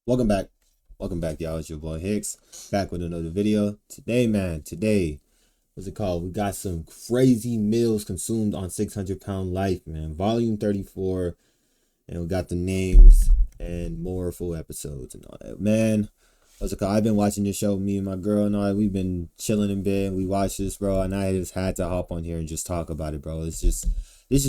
Welcome back. Welcome back, y'all. It's your boy Hicks. Back with another video. Today, what's it called? We got some crazy meals consumed on 600 Pound Life, man. Volume 34. And we got the names and more full episodes and all that. Man, what's it called? I've been watching this show, me and my girl and I. We've been chilling in bed. We watched this, bro. And I just had to hop on here and just talk about it, bro. This is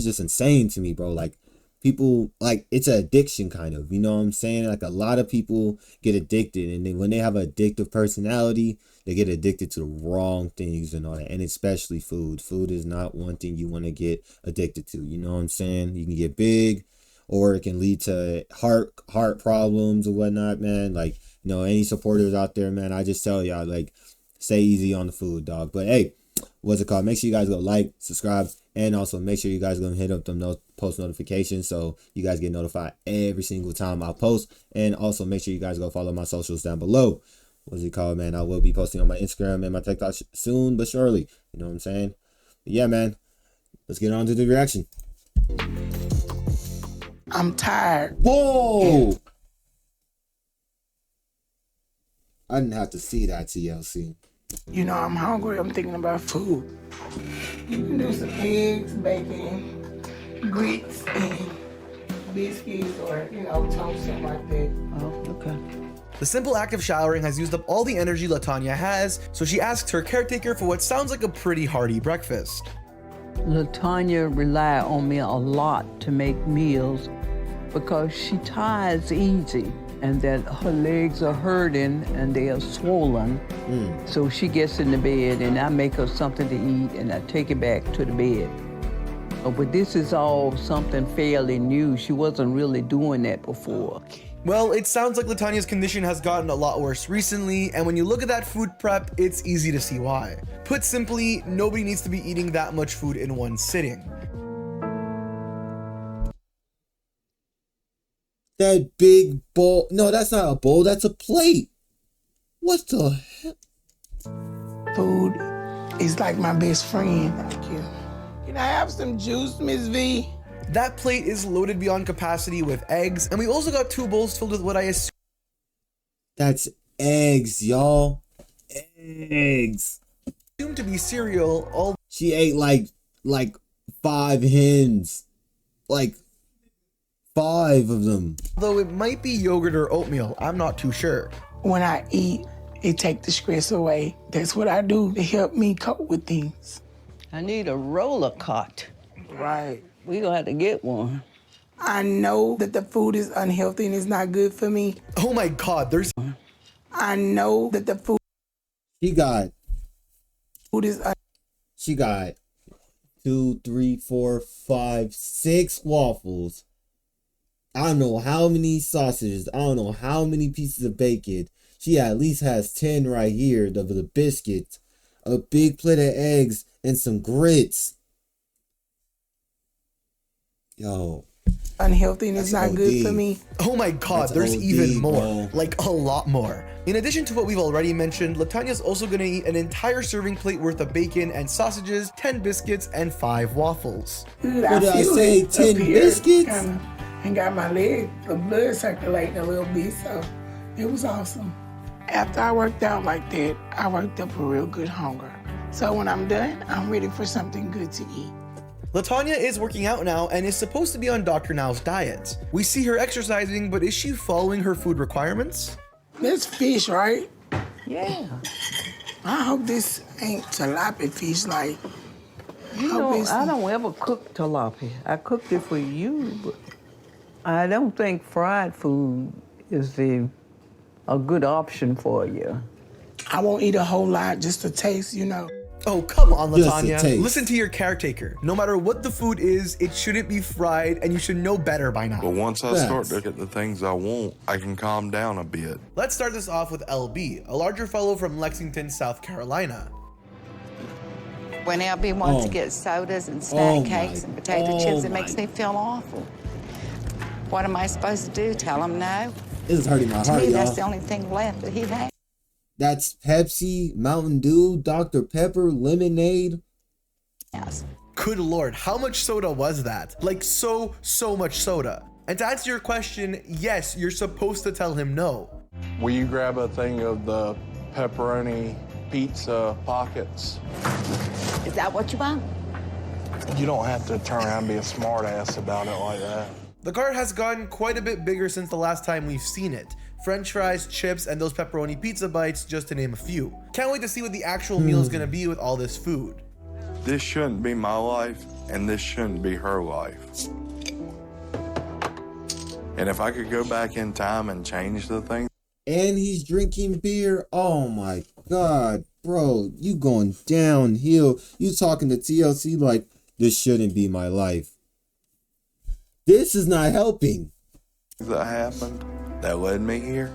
just insane to me, bro. Like, people, like, it's an addiction kind of, you know what I'm saying? Like, a lot of people get addicted, and then when they have an addictive personality, they get addicted to the wrong things and all that. And especially food is not one thing you want to get addicted to, you know what I'm saying? You can get big, or it can lead to heart problems or whatnot, man. Like, any supporters out there, man, I just tell y'all, like, stay easy on the food, dog. But hey, what's it called? Make sure you guys go like, subscribe, and also make sure you guys go hit up them post notifications so you guys get notified every single time I post. And also make sure you guys go follow my socials down below. What's it called, man? I will be posting on my Instagram and my TikTok soon but surely. You know what I'm saying? But yeah, man. Let's get on to the reaction. I'm tired. Whoa! I didn't have to see that, TLC. You know, I'm hungry. I'm thinking about food. You can do some eggs, bacon, grits, and biscuits, or, toast, something like that. Oh, okay. The simple act of showering has used up all the energy Latonya has, so she asks her caretaker for what sounds like a pretty hearty breakfast. Latonya rely on me a lot to make meals because she tires easy and that her legs are hurting and they are swollen. So she gets in the bed and I make her something to eat and I take it back to the bed. But this is all something fairly new. She wasn't really doing that before. Well, it sounds like Latonya's condition has gotten a lot worse recently, and when you look at that food prep, it's easy to see why. Put simply, nobody needs to be eating that much food in one sitting. That big bowl. No, that's not a bowl. That's a plate. What the heck? Food is like my best friend. Thank you. Can I have some juice, Miss V? That plate is loaded beyond capacity with eggs, and we also got 2 bowls filled with what I assume. That's eggs, y'all. Eggs. To be cereal, all She ate like 5 hens. Like 5 of them. though it might be yogurt or oatmeal, I'm not too sure. When I eat, it takes the stress away. That's what I do to help me cope with things. I need a roller cart. Right. We gonna have to get one. I know that the food is unhealthy and it's not good for me. Oh my god, there's I know that the food is She got 2, 3, 4, 5, 6 waffles. I don't know how many sausages. I don't know how many pieces of bacon. She at least has 10 right here of the biscuits, a big plate of eggs, and some grits. Yo. unhealthy and it's That's not good OD. for me. Oh my god, That's there's OD, even more. bro. Like a lot more. In addition to what we've already mentioned, Latonya's also gonna eat an entire serving plate worth of bacon and sausages, 10 biscuits, and 5 waffles. Good, What did I feel say, it 10 up here, biscuits? kinda, and got my leg, the blood circulating a little bit, so it was awesome. After I worked out like that, I worked up a real good hunger. So when I'm done, I'm ready for something good to eat. Latonya is working out now and is supposed to be on Dr. Now's diet. We see her exercising, but is she following her food requirements? That's fish, right? Yeah. I hope this ain't tilapia fish, like, You hope know, it's- I don't ever cook tilapia. I cooked it for you, but I don't think fried food is a good option for you. I won't eat a whole lot just to taste, Oh, come on, Just a Latonya. taste. Listen to your caretaker. No matter what the food is, it shouldn't be fried, and you should know better by now. But once I start Facts. to get the things I want, I can calm down a bit. Let's start this off with LB, a larger fellow from Lexington, South Carolina. When LB wants Oh. to get sodas and Oh snack my- cakes and potato oh chips, it my- makes me feel awful. What am I supposed to do? Tell him no? This is hurting my To heart, me, that's the y'all. only thing left that he has. That's Pepsi, Mountain Dew, Dr. Pepper, lemonade. Good lord, how much soda was that? Like so much soda. And to answer your question, yes, you're supposed to tell him no. Will you grab a thing of the pepperoni pizza pockets? Is that what you want? You don't have to turn around and be a smart ass about it like that. The cart has gotten quite a bit bigger since the last time we've seen it. French fries, chips, and those pepperoni pizza bites, just to name a few. Can't wait to see what the actual meal is gonna be with all this food. This shouldn't be my life, and this shouldn't be her life. And if I could go back in time and change the things. And he's drinking beer. Oh my God, bro, you going downhill. You talking to TLC like this shouldn't be my life. This is not helping. That happened that led me here,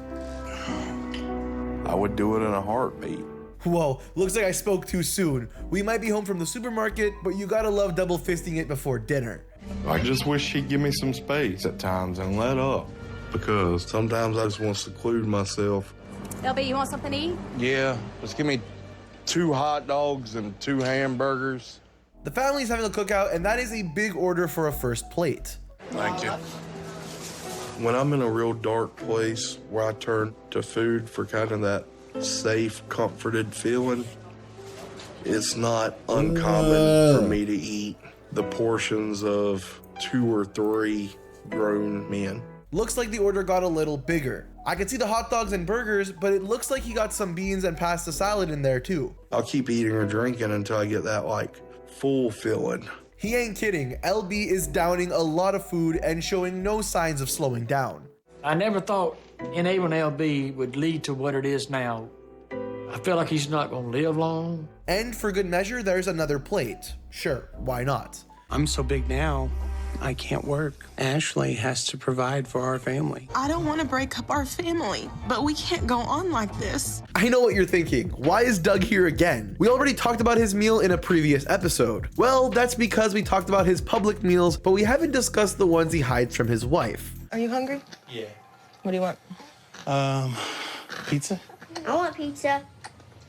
I would do it in a heartbeat. Whoa, looks like I spoke too soon. We might be home from the supermarket, but you gotta love double fisting it before dinner. I just wish she'd give me some space at times and let up, because sometimes I just want to seclude myself. LB, you want something to eat? Yeah, just give me 2 hot dogs and 2 hamburgers. The family's having a cookout, and that is a big order for a first plate. Thank you. When I'm in a real dark place where I turn to food for kind of that safe, comforted feeling, it's not uncommon for me to eat the portions of 2 or 3 grown men. Looks like the order got a little bigger. I can see the hot dogs and burgers, but it looks like he got some beans and pasta salad in there too. I'll keep eating or drinking until I get that, like, full feeling. He ain't kidding. LB is downing a lot of food and showing no signs of slowing down. I never thought enabling LB would lead to what it is now. I feel like he's not gonna live long. And for good measure, there's another plate. Sure, why not? I'm so big now, I can't work. Ashley has to provide for our family. I don't want to break up our family, but we can't go on like this. I know what you're thinking. Why is Doug here again? We already talked about his meal in a previous episode. Well, that's because we talked about his public meals, but we haven't discussed the ones he hides from his wife. Are you hungry? Yeah. What do you want? Pizza? I want pizza.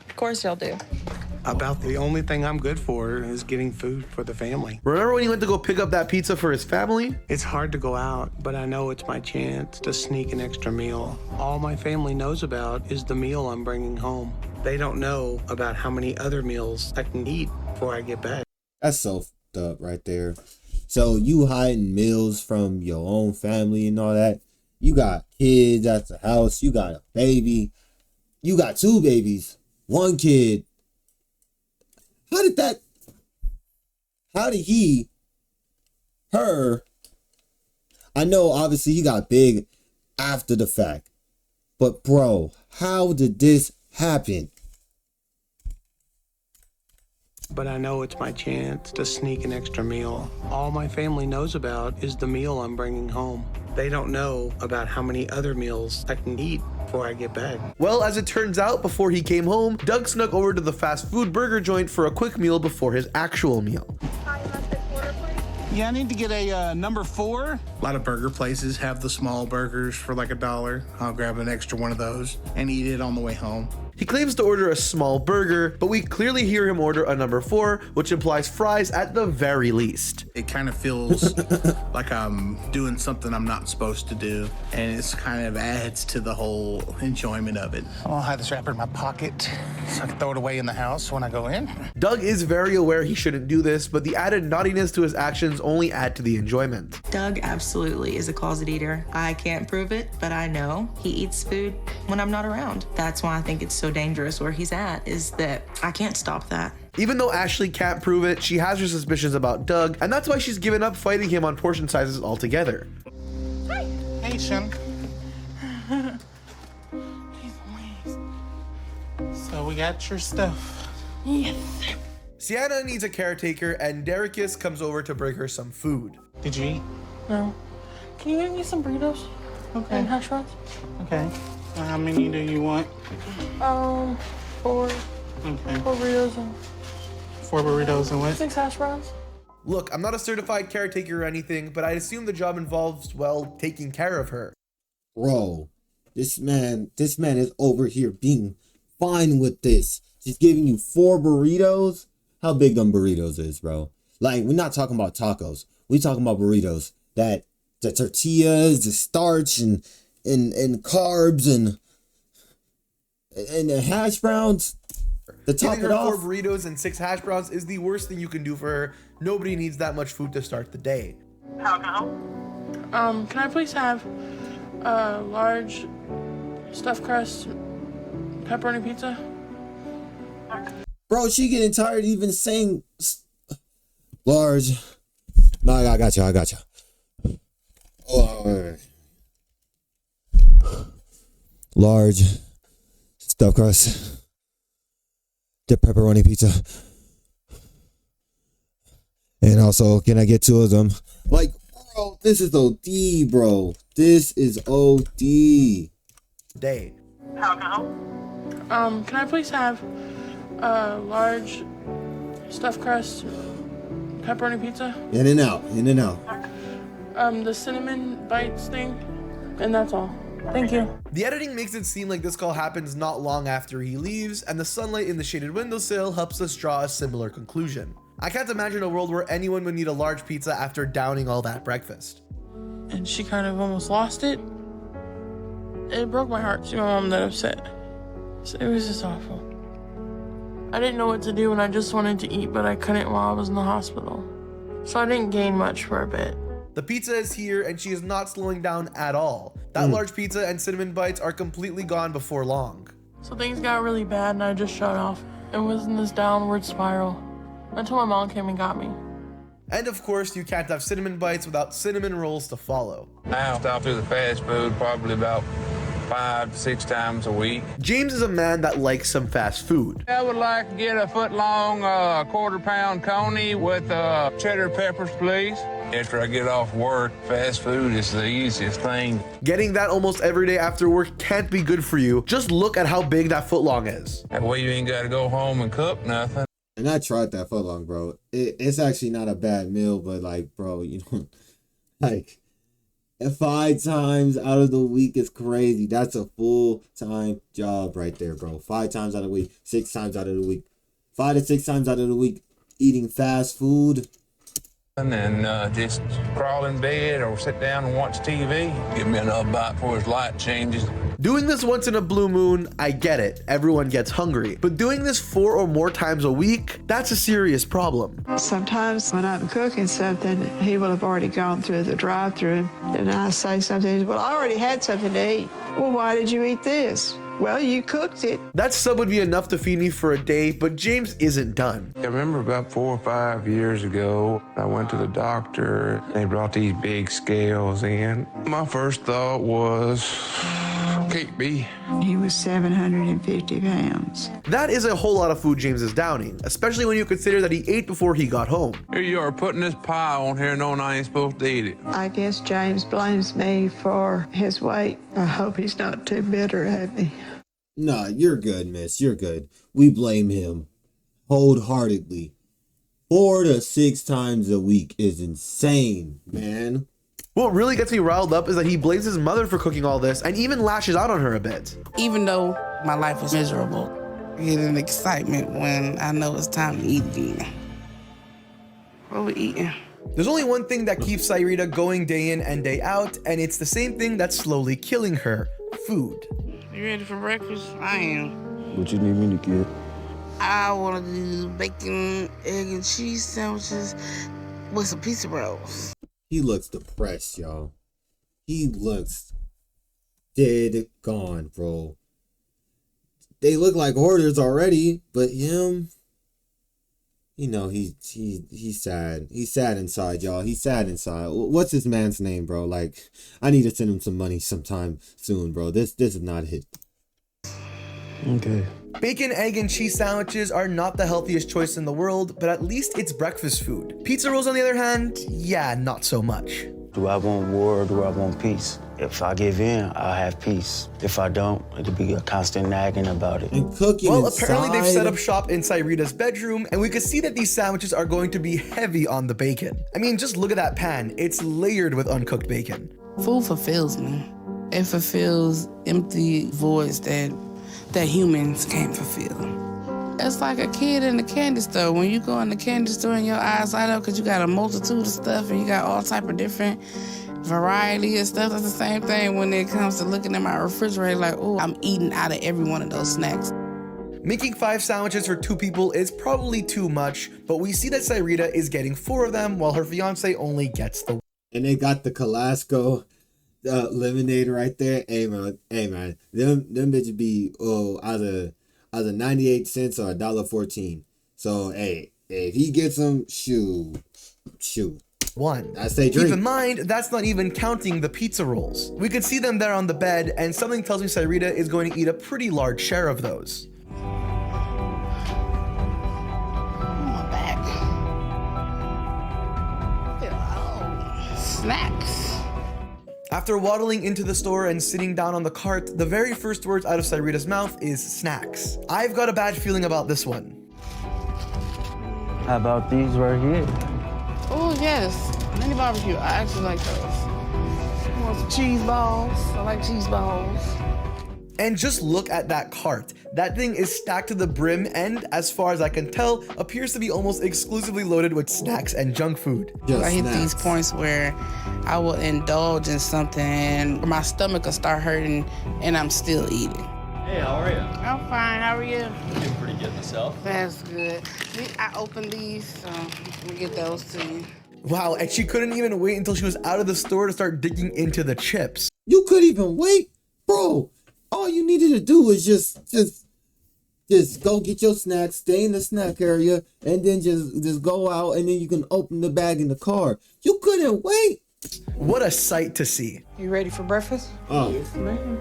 Of course y'all do. About the only thing I'm good for is getting food for the family. Remember when he went to go pick up that pizza for his family? It's hard to go out, but I know it's my chance to sneak an extra meal. All my family knows about is the meal I'm bringing home. They don't know about how many other meals I can eat before I get back. That's so fucked up right there. So you hiding meals from your own family and all that. You got kids at the house. You got a baby. You got 2 babies, 1 kid. How did her, I know obviously he got big after the fact, but bro, how did this happen? But I know it's my chance to sneak an extra meal. All my family knows about is the meal I'm bringing home. They don't know about how many other meals I can eat before I get back. Well, as it turns out, before he came home, Doug snuck over to the fast food burger joint for a quick meal before his actual meal. Yeah, I need to get a number 4. A lot of burger places have the small burgers for like $1. I'll grab an extra one of those and eat it on the way home. He claims to order a small burger, but we clearly hear him order a number 4, which implies fries at the very least. It kind of feels like I'm doing something I'm not supposed to do, and it's kind of adds to the whole enjoyment of it. I'll hide this wrapper in my pocket so I can throw it away in the house when I go in. Doug is very aware he shouldn't do this, but the added naughtiness to his actions only add to the enjoyment. Doug absolutely is a closet eater. I can't prove it, but I know he eats food when I'm not around. That's why I think it's so dangerous where he's at, is that I can't stop that. Even though Ashley can't prove it, she has her suspicions about Doug, and that's why she's given up fighting him on portion sizes altogether. Hi. Hey, Shen. So we got your stuff. Yes. Sienna needs a caretaker, and Derrickis comes over to bring her some food. Did you eat? No. Can you get me some burritos? Okay. And hash browns? Okay. How many do you want? 4. Okay. 4 burritos and 4 burritos and what? 6 hash browns. Look, I'm not a certified caretaker or anything, but I assume the job involves, well, taking care of her. Bro, this man is over here being fine with this. Just giving you 4 burritos. How big them burritos is, bro? Like, we're not talking about tacos. We talking about burritos that the tortillas, the starch, and carbs, and the hash browns. To top Giving it her off, 4 burritos and 6 hash browns is the worst thing you can do for her. Nobody needs that much food to start the day. How can I help? Can I please have a large stuffed crust pepperoni pizza? bro, she getting tired of even saying large. No, I got you. Large stuffed crust, the pepperoni pizza, and also, can I get 2 of them? Like, bro, this is OD, bro. This is OD. Day. How can I help? Can I please have a large stuffed crust pepperoni pizza? In and out. The cinnamon bites thing, and that's all. Thank you. The editing makes it seem like this call happens not long after he leaves, and the sunlight in the shaded windowsill helps us draw a similar conclusion. I can't imagine a world where anyone would need a large pizza after downing all that breakfast. And she kind of almost lost it. It broke my heart to see my mom that upset. It was just awful. I didn't know what to do and I just wanted to eat, but I couldn't while I was in the hospital. So I didn't gain much for a bit. The pizza is here and she is not slowing down at all. That large pizza and cinnamon bites are completely gone before long. So things got really bad and I just shut off. It was in this downward spiral until my mom came and got me. And of course, you can't have cinnamon bites without cinnamon rolls to follow. I stop to the fast food probably about 5 to 6 times a week. James is a man that likes some fast food. I would like to get a foot-long, quarter-pound coney with cheddar peppers, please. After I get off work, fast food is the easiest thing. Getting that almost every day after work can't be good for you. Just look at how big that footlong is. That way you ain't got to go home and cook nothing. And I tried that footlong, bro. It's actually not a bad meal, but like, bro, you know, like 5 times out of the week is crazy. That's a full-time job right there, bro. 5 times out of the week, 6 times out of the week, 5 to 6 times out of the week eating fast food. And then just crawl in bed or sit down and watch TV. Give me another bite before his light changes. Doing this once in a blue moon, I get it. Everyone gets hungry. But doing this 4 or more times a week, that's a serious problem. Sometimes when I'm cooking something, he will have already gone through the drive-thru, and I say something, well, I already had something to eat. Well, why did you eat this? Well, you cooked it. That sub would be enough to feed me for a day, but James isn't done. I remember about 4 or 5 years ago, I went to the doctor. They brought these big scales in. My first thought was, can't be. He was 750 pounds. That is a whole lot of food James is downing, especially when you consider that he ate before he got home. Here you are putting this pie on here knowing I ain't supposed to eat it. I guess James blames me for his weight. I hope he's not too bitter at me. Nah, you're good, miss. You're good. We blame him wholeheartedly. 4 to 6 times a week is insane, man. What really gets me riled up is that he blames his mother for cooking all this and even lashes out on her a bit. Even though my life was miserable, I get an excitement when I know it's time to eat again. What we eating? There's only one thing that keeps Sarita going day in and day out, and it's the same thing that's slowly killing her: food. You ready for breakfast? I am. What you need me to get? I want to do bacon, egg, and cheese sandwiches with some pizza rolls. He looks depressed, y'all. He looks dead gone, bro. They look like hoarders already, but him, you know, he's sad. He's sad inside, y'all. He's sad inside. What's this man's name, bro? Like, I need to send him some money sometime soon, bro. This is not it. Okay. Bacon, egg, and cheese sandwiches are not the healthiest choice in the world, but at least it's breakfast food. Pizza rolls, on the other hand, yeah, not so much. Do I want war or do I want peace? If I give in, I'll have peace. If I don't, it'll be a constant nagging about it. And cooking Well, inside. apparently they've set up shop in Sarita's bedroom, and we could see that these sandwiches are going to be heavy on the bacon. I mean, just look at that pan. It's layered with uncooked bacon. Food fulfills me. It fulfills empty voids that humans can't fulfill. It's like a kid in the candy store. When you go in the candy store and your eyes light up because you got a multitude of stuff and you got all type of different variety of stuff. That's the same thing when it comes to looking at my refrigerator like, oh, I'm eating out of every one of those snacks. Making 5 sandwiches for 2 people is probably too much, but we see that Sarita is getting 4 of them while her fiance only gets the. And they got the Calasco lemonade right there. Hey man, them bitches be either 98 cents or $1.14. So hey, if he gets them, shoot. 1. I say drink. Keep in mind, that's not even counting the pizza rolls. We could see them there on the bed, and something tells me Sarita is going to eat a pretty large share of those. Snacks. After waddling into the store and sitting down on the cart, the very first words out of Sarita's mouth is snacks. I've got a bad feeling about this one. How about these right here? Oh, yes. Mini barbecue. I actually like those. You want some cheese balls? I like cheese balls. And just look at that cart. That thing is stacked to the brim and, as far as I can tell, appears to be almost exclusively loaded with snacks and junk food. I hit these points where I will indulge in something and my stomach will start hurting and I'm still eating. Hey, how are you? I'm fine. How are you? Doing pretty good myself. That's good. I opened these, so we get those to you. Wow, and she couldn't even wait until she was out of the store to start digging into the chips. You couldn't even wait? Bro, all you needed to do was just go get your snacks, stay in the snack area, and then just go out, and then you can open the bag in the car. You couldn't wait. What a sight to see. You ready for breakfast? Oh. Yes, ma'am.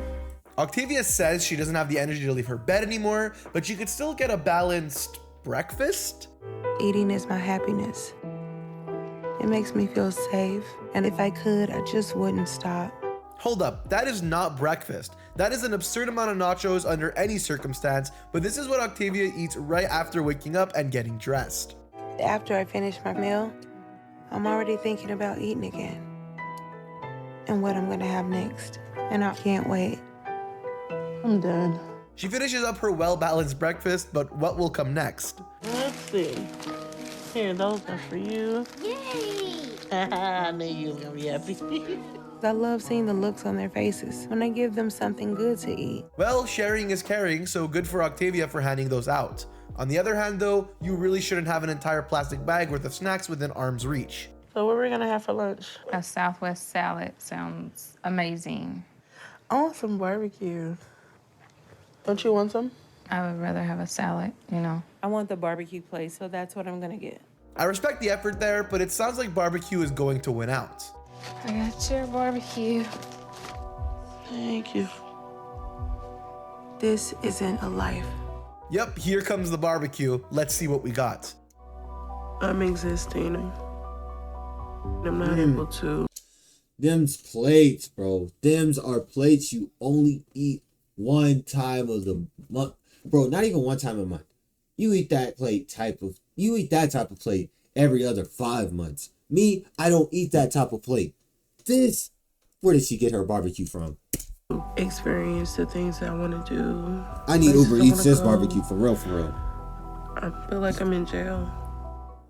Octavia says she doesn't have the energy to leave her bed anymore, but she could still get a balanced breakfast? Eating is my happiness. It makes me feel safe, and if I could, I just wouldn't stop. Hold up, that is not breakfast. That is an absurd amount of nachos under any circumstance, but this is what Octavia eats right after waking up and getting dressed. After I finish my meal, I'm already thinking about eating again and what I'm gonna have next, and I can't wait. I'm done. She finishes up her well-balanced breakfast, but what will come next? Let's see. Here, those are for you. Yay! I knew you were gonna be happy. I love seeing the looks on their faces when I give them something good to eat. Well, sharing is caring, so good for Octavia for handing those out. On the other hand though, you really shouldn't have an entire plastic bag worth of snacks within arm's reach. So what are we gonna have for lunch? A Southwest salad sounds amazing. I want some barbecue. Don't you want some? I would rather have a salad, you know. I want the barbecue place, so that's what I'm gonna get. I respect the effort there, but it sounds like barbecue is going to win out. I got your barbecue. Thank you. This isn't a life. Yep, here comes the barbecue. Let's see what we got. I'm existing. I'm not able to. Them's plates, bro. Them's are plates you only eat one time of the month. Bro, not even one time a month. You eat that type of plate every other 5 months. Me, I don't eat that type of plate. Where did she get her barbecue from? Experience the things I want to do. I need Uber Eats this barbecue for real, for real. I feel like I'm in jail.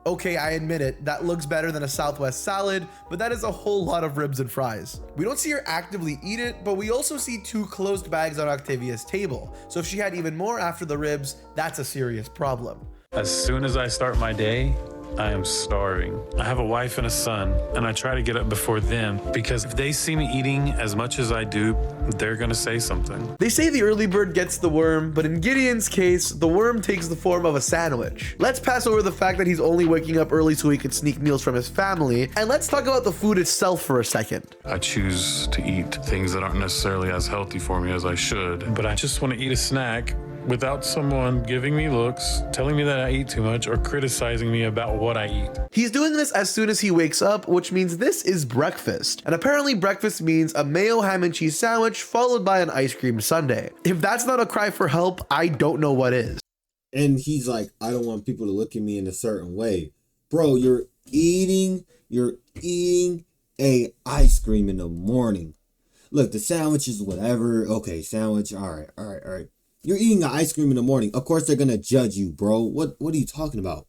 Okay, I admit it, that looks better than a Southwest salad, but that is a whole lot of ribs and fries. We don't see her actively eat it, but we also see 2 closed bags on Octavia's table. So if she had even more after the ribs, that's a serious problem. As soon as I start my day, I am starving. I have a wife and a son, and I try to get up before them because if they see me eating as much as I do, they're gonna say something. They say the early bird gets the worm, but in Gideon's case, the worm takes the form of a sandwich. Let's pass over the fact that he's only waking up early so he could sneak meals from his family, and let's talk about the food itself for a second. I choose to eat things that aren't necessarily as healthy for me as I should, but I just want to eat a snack without someone giving me looks, telling me that I eat too much, or criticizing me about what I eat. He's doing this as soon as he wakes up, which means this is breakfast. And apparently breakfast means a mayo ham and cheese sandwich followed by an ice cream sundae. If that's not a cry for help, I don't know what is. And he's like, I don't want people to look at me in a certain way. Bro, you're eating a ice cream in the morning. Look, the sandwich is whatever. Okay, sandwich. All right. You're eating an ice cream in the morning. Of course they're gonna judge you, bro. What are you talking about?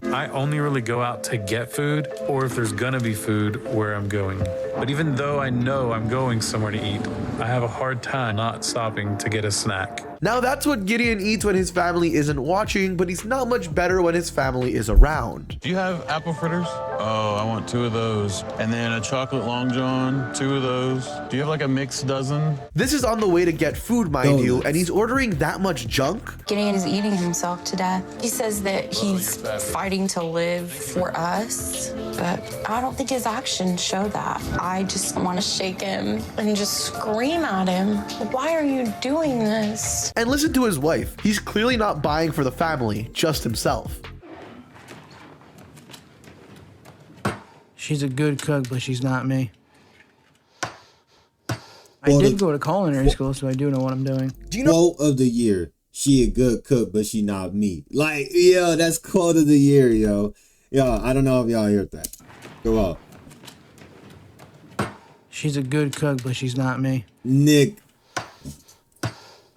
I only really go out to get food, or if there's gonna be food, where I'm going. But even though I know I'm going somewhere to eat, I have a hard time not stopping to get a snack. Now that's what Gideon eats when his family isn't watching, but he's not much better when his family is around. Do you have apple fritters? Oh, I want 2 of those. And then a chocolate long john, 2 of those. Do you have like a mixed dozen? This is on the way to get food, mind you, and he's ordering that much junk? Gideon is eating himself to death. He says that he's fighting to live for us, but I don't think his actions show that. I just want to shake him and just scream at him. Why are you doing this? And listen to his wife. He's clearly not buying for the family, just himself. She's a good cook, but she's not me. I did go to culinary school, so I do know what I'm doing. Quote of the year. She a good cook, but she not me. Like, yo, that's quote of the year, yo. Yo, I don't know if y'all heard that. Go on. She's a good cook, but she's not me. Nick.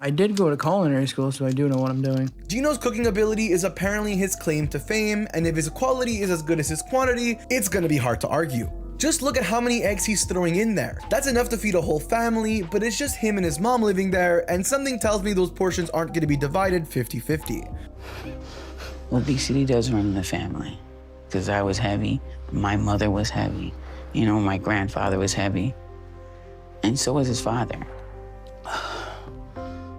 I did go to culinary school, so I do know what I'm doing. Gino's cooking ability is apparently his claim to fame, and if his quality is as good as his quantity, it's gonna be hard to argue. Just look at how many eggs he's throwing in there. That's enough to feed a whole family, but it's just him and his mom living there, and something tells me those portions aren't gonna be divided 50-50. Obesity does run in the family, because I was heavy, my mother was heavy, you know, my grandfather was heavy, and so was his father.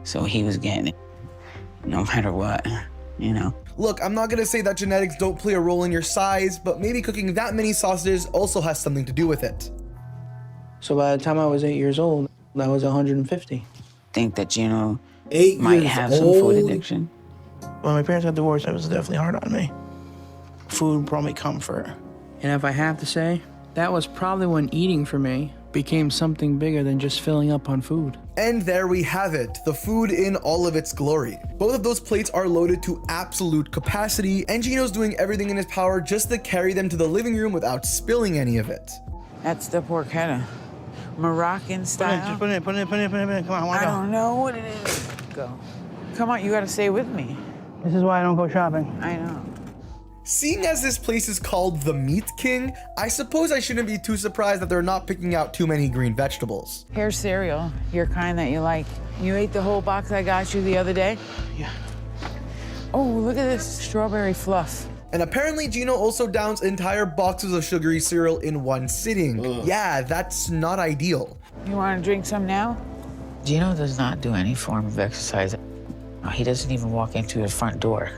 So he was getting it, no matter what, you know. Look, I'm not gonna say that genetics don't play a role in your size, but maybe cooking that many sausages also has something to do with it. So by the time I was 8 years old, I was 150. Think that Gino might have some food addiction? When my parents got divorced, it was definitely hard on me. Food brought me comfort. And if I have to say, that was probably when eating for me became something bigger than just filling up on food. And there we have it, the food in all of its glory. Both of those plates are loaded to absolute capacity, and Gino's doing everything in his power just to carry them to the living room without spilling any of it. That's the porchetta. Moroccan style. Put it in. Come on, I don't know what it is. Go. Come on, you gotta stay with me. This is why I don't go shopping. I know. Seeing as this place is called the Meat King, I suppose I shouldn't be too surprised that they're not picking out too many green vegetables. Here's cereal, your kind that you like. You ate the whole box I got you the other day? Yeah. Oh, look at this strawberry fluff. And apparently Gino also downs entire boxes of sugary cereal in one sitting. Yeah, that's not ideal. You wanna drink some now? Gino does not do any form of exercise. He doesn't even walk into the front door.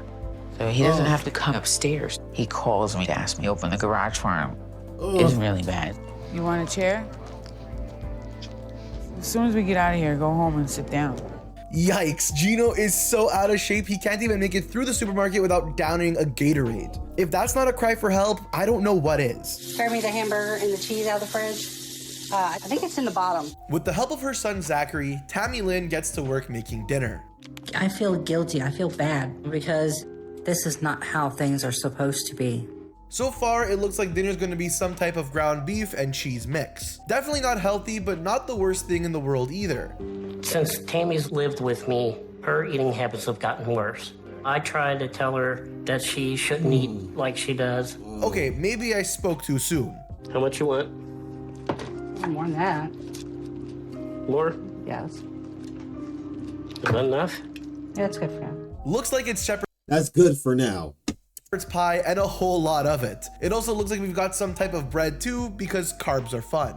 So he doesn't have to come upstairs. He calls me to ask me to open the garage for him. It's really bad. You want a chair? As soon as we get out of here, go home and sit down. Yikes, Gino is so out of shape he can't even make it through the supermarket without downing a Gatorade. If that's not a cry for help, I don't know what is. Grab me the hamburger and the cheese out of the fridge. I think it's in the bottom. With the help of her son Zachary, Tammy Lynn gets to work making dinner. I feel guilty. I feel bad because this is not how things are supposed to be. So far, it looks like dinner's gonna be some type of ground beef and cheese mix. Definitely not healthy, but not the worst thing in the world either. Since Tammy's lived with me, her eating habits have gotten worse. I tried to tell her that she shouldn't eat like she does. Okay, maybe I spoke too soon. How much you want? More than that. More? Yes. Is that enough? Yeah, it's good for him. Looks like it's shepherd's That's good for now. pie and a whole lot of it. It also looks like we've got some type of bread too, because carbs are fun.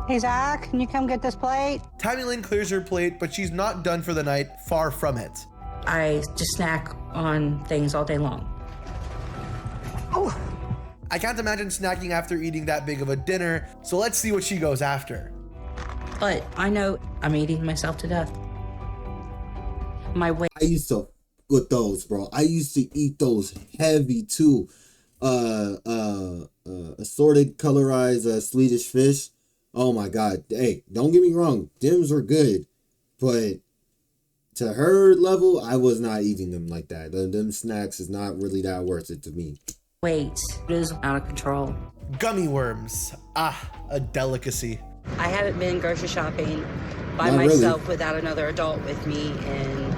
Hey, Zach, can you come get this plate? Tammy Lynn clears her plate, but she's not done for the night, far from it. I just snack on things all day long. Oh. I can't imagine snacking after eating that big of a dinner, so let's see what she goes after. But I know I'm eating myself to death. My weight. I used to with those, bro. I used to eat those heavy too. Assorted colorized Swedish fish. Oh my god. Hey, don't get me wrong, dims are good, but to her level, I was not eating them like that. Them snacks is not really that worth it to me. Weight is out of control. Gummy worms. Ah, a delicacy. I haven't been grocery shopping by Not myself really. without another adult with me in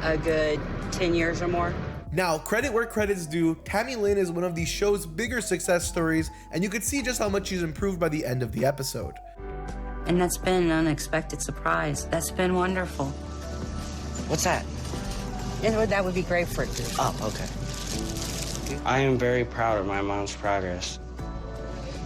a good 10 years or more. Now, credit where credit's due, Tammy Lynn is one of the show's bigger success stories, and you could see just how much she's improved by the end of the episode. And that's been an unexpected surprise. That's been wonderful. What's that? That would be grapefruit juice. Oh, okay. I am very proud of my mom's progress.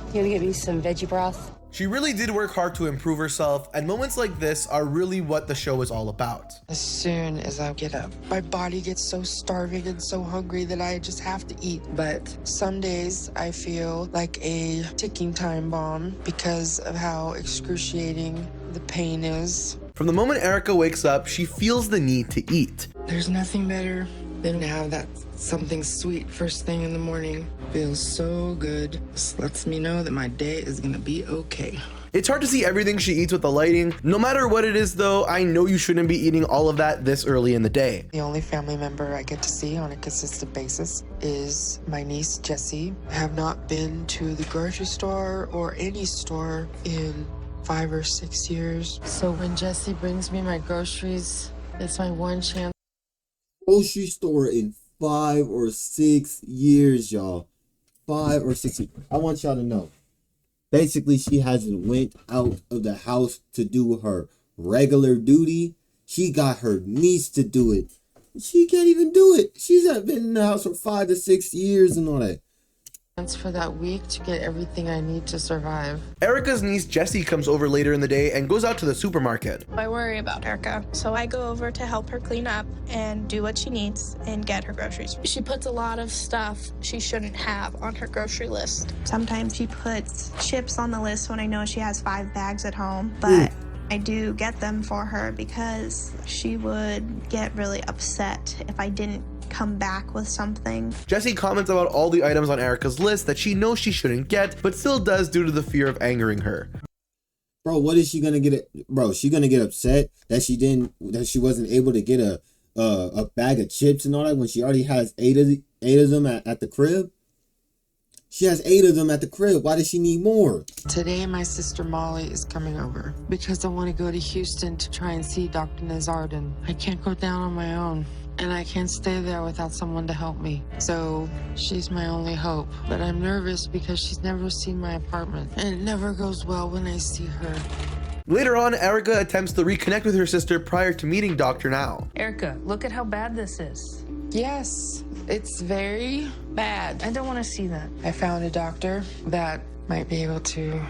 You gonna get me some veggie broth? She really did work hard to improve herself, and moments like this are really what the show is all about. As soon as I get up, my body gets so starving and so hungry that I just have to eat. But some days I feel like a ticking time bomb because of how excruciating the pain is. From the moment Erica wakes up, she feels the need to eat. There's nothing better than to have that something sweet first thing in the morning. Feels so good. Just lets me know that my day is gonna be okay. It's hard to see everything she eats with the lighting. No matter what it is though, I know you shouldn't be eating all of that this early in the day. The only family member I get to see on a consistent basis is my niece, Jessie. I have not been to the grocery store or any store in 5 or 6 years. So when Jessie brings me my groceries, it's my one chance. Grocery store in 5 or 6 years, y'all. 5 or 6 years. I want y'all to know. Basically, she hasn't went out of the house to do her regular duty. She got her niece to do it. She can't even do it. She's been in the house for 5 to 6 years and all that. For that week to get everything I need to survive. Erica's niece Jessie comes over later in the day and goes out to the supermarket. I worry about Erica, so I go over to help her clean up and do what she needs and get her groceries. She puts a lot of stuff she shouldn't have on her grocery list. Sometimes she puts chips on the list when I know she has 5 bags at home, but I do get them for her because she would get really upset if I didn't come back with something. Jessie comments about all the items on Erica's list that she knows she shouldn't get, but still does due to the fear of angering her. Bro, what is she gonna get? Bro, she gonna get upset that she wasn't able to get a bag of chips and all that when she already has eight of them at the crib? She has 8 of them at the crib. Why does she need more? Today, my sister Molly is coming over because I want to go to Houston to try and see Dr. Nazardin. I can't go down on my own, and I can't stay there without someone to help me. So she's my only hope. But I'm nervous because she's never seen my apartment, and it never goes well when I see her. Later on, Erica attempts to reconnect with her sister prior to meeting Dr. Now. Erica, look at how bad this is. Yes, it's very bad. I don't want to see that. I found a doctor that might be able to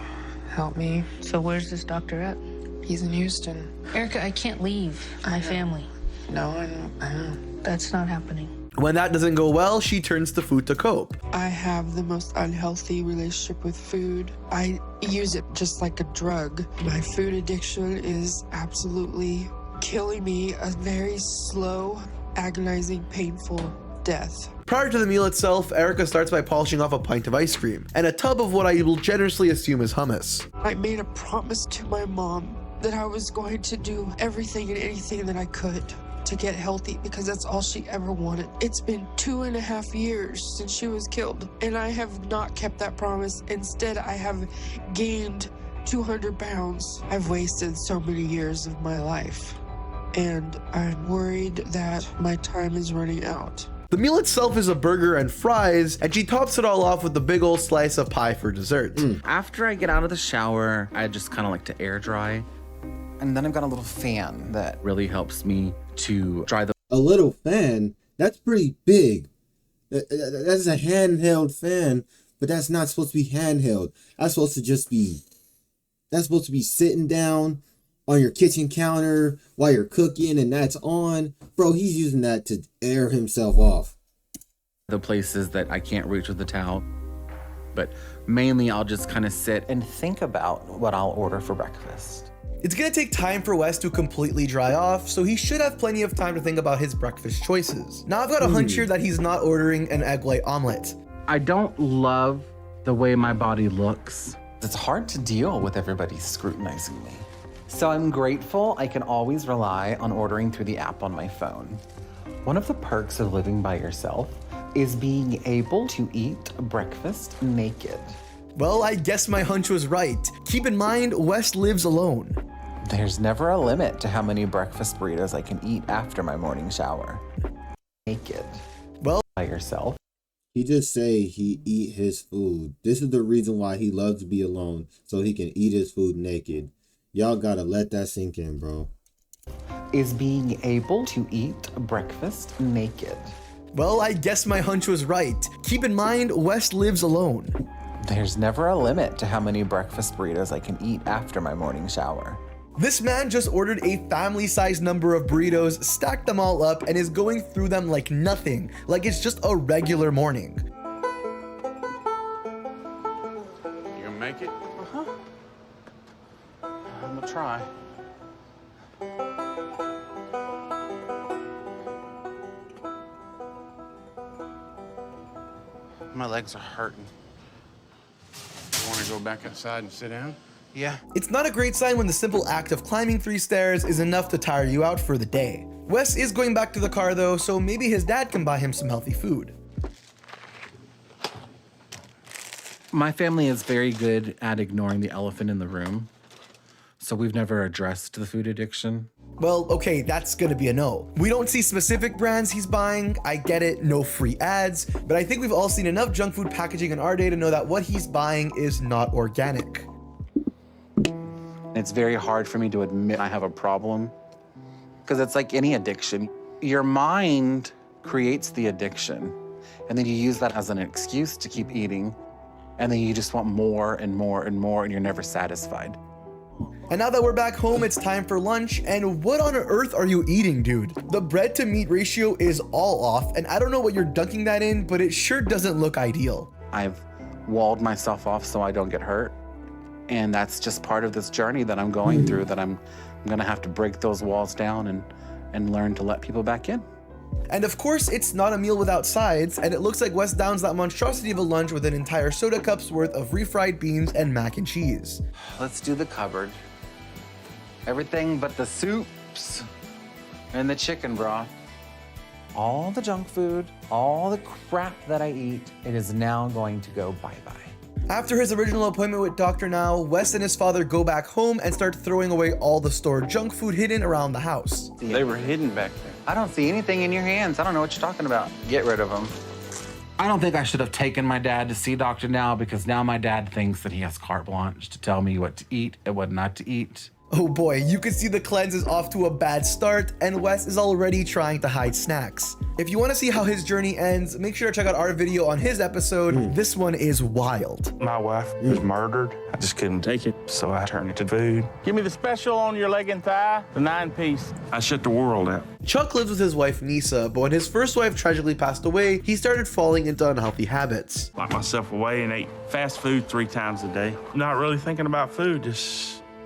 help me. So where's this doctor at? He's in Houston. Erica, I can't leave my family. No, I know. That's not happening. When that doesn't go well, she turns to food to cope. I have the most unhealthy relationship with food. I use it just like a drug. My food addiction is absolutely killing me a very slow, agonizing, painful death. Prior to the meal itself, Erica starts by polishing off a pint of ice cream and a tub of what I will generously assume is hummus. I made a promise to my mom that I was going to do everything and anything that I could to get healthy because that's all she ever wanted. It's been 2.5 years since she was killed, and I have not kept that promise. Instead, I have gained 200 pounds. I've wasted so many years of my life, and I'm worried that my time is running out. The meal itself is a burger and fries, and she tops it all off with a big old slice of pie for dessert. After I get out of the shower, I just kind of like to air dry. And then I've got a little fan that really helps me to dry the... A little fan? That's pretty big. That's a handheld fan, but that's not supposed to be handheld. That's supposed to just be... That's supposed to be sitting down on your kitchen counter while you're cooking and that's on. Bro, he's using that to air himself off. The places that I can't reach with the towel. But mainly I'll just kind of sit and think about what I'll order for breakfast. It's gonna take time for Wes to completely dry off, so he should have plenty of time to think about his breakfast choices. Now I've got a hunch here that he's not ordering an egg white omelet. I don't love the way my body looks. It's hard to deal with everybody scrutinizing me. So I'm grateful I can always rely on ordering through the app on my phone. One of the perks of living by yourself is being able to eat breakfast naked. Well, I guess my hunch was right. Keep in mind, Wes lives alone. There's never a limit to how many breakfast burritos I can eat after my morning shower. naked. Well, by yourself. He just say he eat his food. This is the reason why he loves to be alone, so he can eat his food naked. Y'all gotta let that sink in, bro. Is being able to eat breakfast naked. Well, I guess my hunch was right. Keep in mind, Wes lives alone. There's never a limit to how many breakfast burritos I can eat after my morning shower. This man just ordered a family-sized number of burritos, stacked them all up, and is going through them like nothing, like it's just a regular morning. You gonna make it? Uh-huh. I'm gonna try. My legs are hurting. Want to go back outside and sit down? Yeah. It's not a great sign when the simple act of climbing 3 stairs is enough to tire you out for the day. Wes is going back to the car though, so maybe his dad can buy him some healthy food. My family is very good at ignoring the elephant in the room, so we've never addressed the food addiction. Well, okay, that's gonna be a no. We don't see specific brands he's buying, I get it, no free ads, but I think we've all seen enough junk food packaging in our day to know that what he's buying is not organic. It's very hard for me to admit I have a problem, because it's like any addiction. Your mind creates the addiction, and then you use that as an excuse to keep eating, and then you just want more and more and more, and you're never satisfied. And now that we're back home, it's time for lunch, and what on earth are you eating, dude? The bread to meat ratio is all off, and I don't know what you're dunking that in, but it sure doesn't look ideal. I've walled myself off so I don't get hurt, and that's just part of this journey that I'm going through, that I'm gonna have to break those walls down and learn to let people back in. And of course, it's not a meal without sides, and it looks like Wes downs that monstrosity of a lunch with an entire soda cup's worth of refried beans and mac and cheese. Let's do the cupboard. Everything but the soups and the chicken broth. All the junk food, all the crap that I eat, it is now going to go bye-bye. After his original appointment with Dr. Now, Wes and his father go back home and start throwing away all the stored junk food hidden around the house. They were hidden back there. I don't see anything in your hands. I don't know what you're talking about. Get rid of them. I don't think I should have taken my dad to see Dr. Now, because now my dad thinks that he has carte blanche to tell me what to eat and what not to eat. Oh boy, you can see the cleanse is off to a bad start, and Wes is already trying to hide snacks. If you want to see how his journey ends, make sure to check out our video on his episode. This one is wild. My wife was murdered. I just couldn't take it, so I turned it to food. Give me the special on your leg and thigh, the 9-piece. I shut the world out. Chuck lives with his wife Nisa, but when his first wife tragically passed away, he started falling into unhealthy habits. Locked myself away and ate fast food 3 times a day. Not really thinking about food,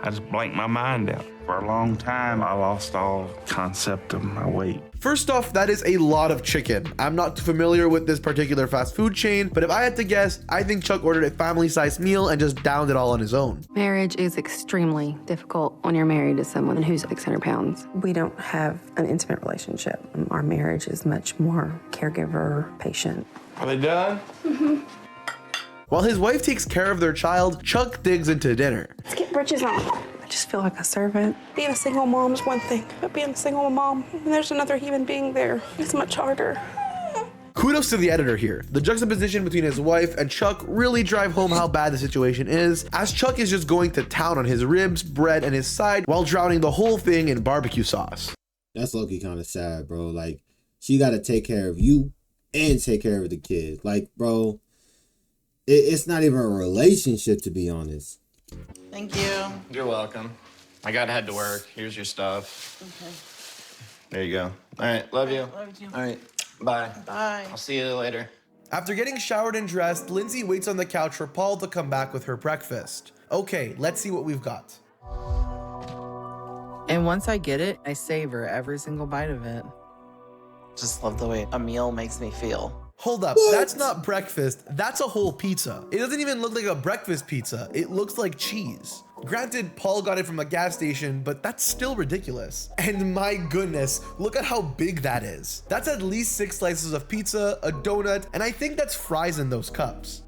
I just blanked my mind out. For a long time, I lost all concept of my weight. First off, that is a lot of chicken. I'm not too familiar with this particular fast food chain, but if I had to guess, I think Chuck ordered a family-sized meal and just downed it all on his own. Marriage is extremely difficult when you're married to someone who's 600 pounds. We don't have an intimate relationship. Our marriage is much more caregiver, patient. Are they done? Mm-hmm. While his wife takes care of their child, Chuck digs into dinner. Let's get britches on. I just feel like a servant. Being a single mom is one thing, but being a single mom, and there's another human being there, it's much harder. Kudos to the editor here. The juxtaposition between his wife and Chuck really drive home how bad the situation is, as Chuck is just going to town on his ribs, bread, and his side while drowning the whole thing in barbecue sauce. That's low-key kind of sad, bro. Like, she got to take care of you and take care of the kids. Like, bro, it's not even a relationship, to be honest. Thank you. You're welcome. I gotta head to work. Here's your stuff. Okay. There you go. All right, love you. Love you. All right, bye. Bye. I'll see you later. After getting showered and dressed, Lindsay waits on the couch for Paul to come back with her breakfast. Okay, let's see what we've got. And once I get it, I savor every single bite of it. Just love the way a meal makes me feel. Hold up, that's not breakfast, that's a whole pizza. It doesn't even look like a breakfast pizza, it looks like cheese. Granted, Paul got it from a gas station, but that's still ridiculous. And my goodness, look at how big that is. That's at least 6 slices of pizza, a donut, and I think that's fries in those cups.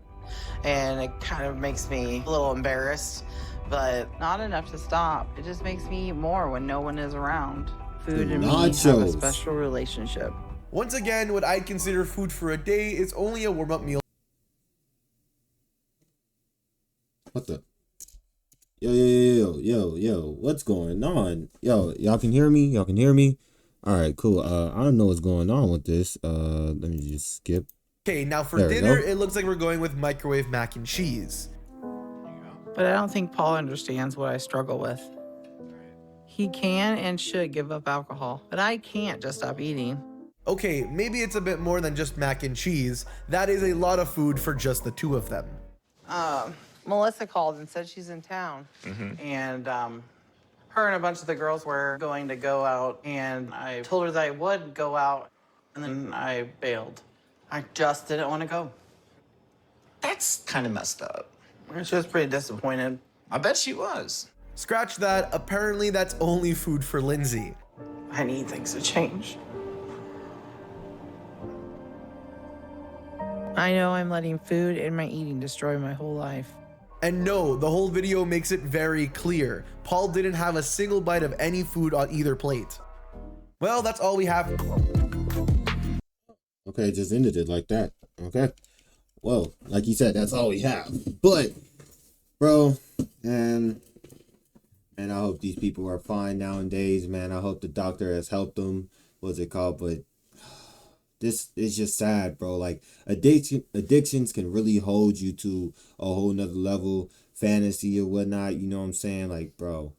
And it kind of makes me a little embarrassed, but Not enough to stop. It just makes me eat more when no one is around. Food and me Nachos. have a special relationship. Once again, what I'd consider food for a day is only a warm-up meal. What the? Yo, what's going on? Yo, y'all can hear me? Y'all can hear me? All right, cool. I don't know what's going on with this. Let me just skip. Okay, now for dinner, it looks like we're going with microwave mac and cheese. But I don't think Paul understands what I struggle with. He can and should give up alcohol, but I can't just stop eating. Okay, maybe it's a bit more than just mac and cheese. That is a lot of food for just the two of them. Melissa called and said she's in town. And her and a bunch of the girls were going to go out, and I told her that I would go out, and then I bailed. I just didn't want to go. That's kind of messed up. She was pretty disappointed. I bet she was. Scratch that. Apparently, that's only food for Lindsay. I need things to change. I know I'm letting food and my eating destroy my whole life. And no, the whole video makes it very clear. Paul didn't have a single bite of any food on either plate. Well, that's all we have. Okay, just ended it like that. Okay. Well, like you said, that's all we have. But, bro, and I hope these people are fine nowadays, man. I hope the doctor has helped them. What's it called? But this is just sad, bro. Like, addictions can really hold you to a whole nother level, fantasy or whatnot. You know what I'm saying? Like, bro,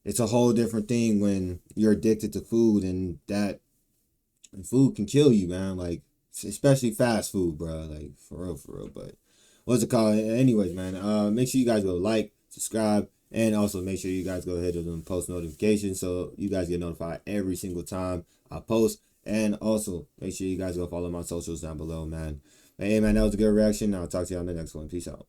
it's a whole different thing when you're addicted to food, and that food can kill you, man. Like, especially fast food, bro. Like, for real. But what's it called? Anyways, man, make sure you guys go like, subscribe, and also make sure you guys go ahead and post notifications so you guys get notified every single time I post. And also make sure you guys go follow my socials down below, man. But hey, man, that was a good reaction. I'll talk to you on the next one. Peace out.